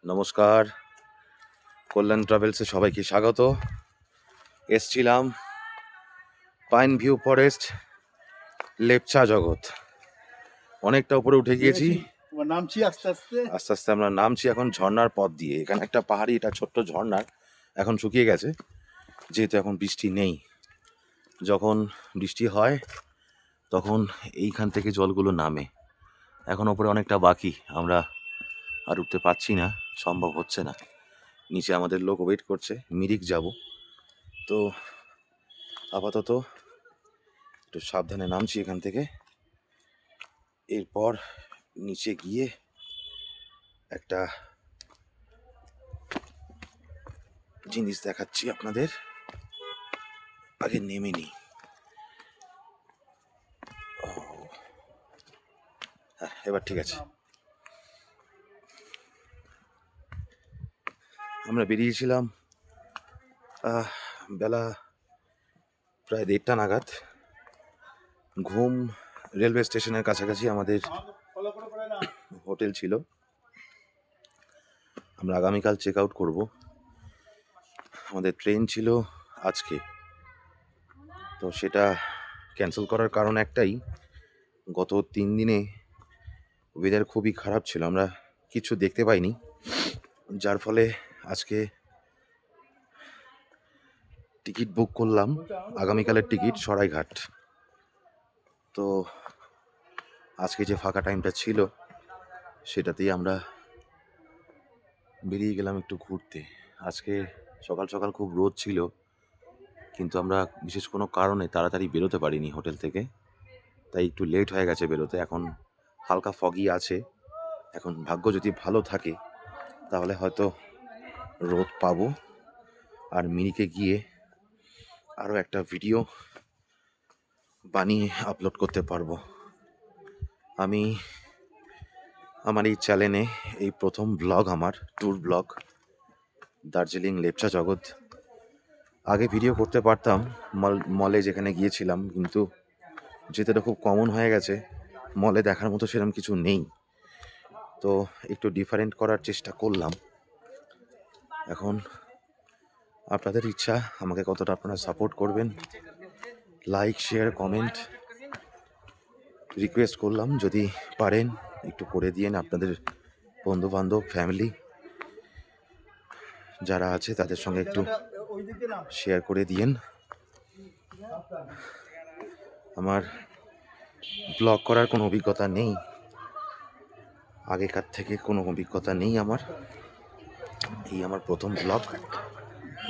নমস্কার, কল্যাণ ট্রাভেলসে সবাইকে স্বাগত। এসছিলাম পাইন ভিউ ফরেস্ট, লেপচা জগৎ। অনেকটা উপরে উঠে গিয়েছি, নামছি আস্তে আস্তে আমরা নামছি এখন ঝর্ণার পথ দিয়ে। এখানে একটা পাহাড়ি, এটা ছোট্ট ঝর্ণার, এখন শুকিয়ে গেছে যেহেতু এখন বৃষ্টি নেই। যখন বৃষ্টি হয় তখন এইখান থেকে জলগুলো নামে। এখন ওপরে অনেকটা বাকি, আমরা আর উঠতে পারছি না, সম্ভব হচ্ছে না। নিচে আমাদের লোক ওয়েট করছে, মিরিক যাব। তো আপাতত একটু সাবধানে নামছি এখান থেকে। এরপর নিচে গিয়ে একটা জিনিস দেখাচ্ছি আপনাদের, আগে নেমে নিই। হ্যাঁ, এবার ঠিক আছে। আমরা বেরিয়েছিলাম বেলা প্রায় 1:30 নাগাদ। ঘুম রেলওয়ে স্টেশনের কাছাকাছি আমাদের হোটেল ছিল। আমরা আগামীকাল চেক আউট করবো। আমাদের ট্রেন ছিল আজকে, তো সেটা ক্যান্সেল করার কারণ একটাই, গত 3 দিনে ওয়েদার খুবই খারাপ ছিল, আমরা কিছু দেখতে পাইনি, যার ফলে আজকে টিকিট বুক করলাম, আগামীকালের টিকিট সরাইঘাট। তো আজকে যে ফাঁকা টাইমটা ছিল সেটাতেই আমরা বেরিয়ে গেলাম একটু ঘুরতে। আজকে সকাল সকাল খুব রোদ ছিল, কিন্তু আমরা বিশেষ কোনো কারণে তাড়াতাড়ি বেরোতে পারিনি হোটেল থেকে, তাই একটু লেট হয়ে গেছে বেরোতে। এখন হালকা ফগি আছে, এখন ভাগ্য যদি ভালো থাকে তাহলে হয়তো রোদ পাবো, আর মিরিকে গিয়ে আরও একটা ভিডিও বানিয়ে আপলোড করতে পারবো। আমি আমার এই চ্যানেলে এই প্রথম ব্লগ, আমার ট্যুর ব্লগ দার্জিলিং লেপচা জগৎ। আগে ভিডিও করতে পারতাম মলে যেখানে গিয়েছিলাম, কিন্তু যেটা খুব কমন হয়ে গেছে, মলে দেখার মতো সেরকম কিছু নেই। তো একটু ডিফারেন্ট করার চেষ্টা করলাম। এখন আপনাদের ইচ্ছা আমাকে কতটা আপনারা সাপোর্ট করবেন। লাইক, শেয়ার, কমেন্ট রিকোয়েস্ট করলাম, যদি পারেন একটু করে দিয়েন। আপনাদের বন্ধু বান্ধব, ফ্যামিলি যারা আছে তাদের সঙ্গে একটু শেয়ার করে দিয়েন। আমার ব্লগ করার কোনো অভিজ্ঞতা নেই, আগেকার থেকে কোনো অভিজ্ঞতা নেই আমার। এই আমার প্রথম ব্লগ।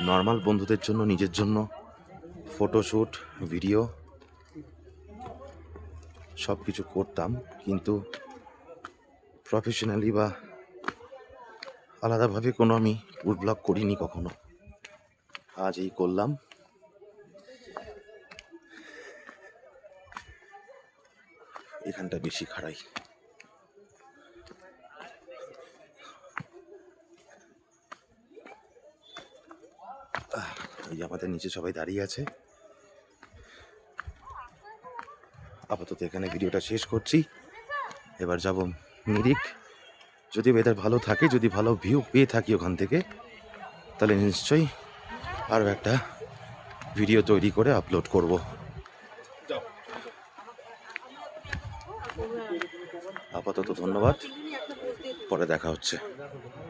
নর্মাল বন্ধুদের জন্য, নিজের জন্য ফটোশ্যুট, ভিডিও সব কিছু করতাম, কিন্তু প্রফেশনালি বা আলাদাভাবে কোনো আমি ট্যুর ব্লগ করিনি কখনো। আজ এই করলাম। এখানটা বেশি খাড়াই। এই আমাদের নিচে সবাই দাঁড়িয়ে আছে। আপাতত এখানে ভিডিওটা শেষ করছি। এবার যাব মিরিক। যদি ওয়েদার ভালো থাকে, যদি ভালো ভিউ পেয়ে থাকি ওখান থেকে, তাহলে নিশ্চয়ই আরও একটা ভিডিও তৈরি করে আপলোড করব। আপাতত ধন্যবাদ, পরে দেখা হচ্ছে।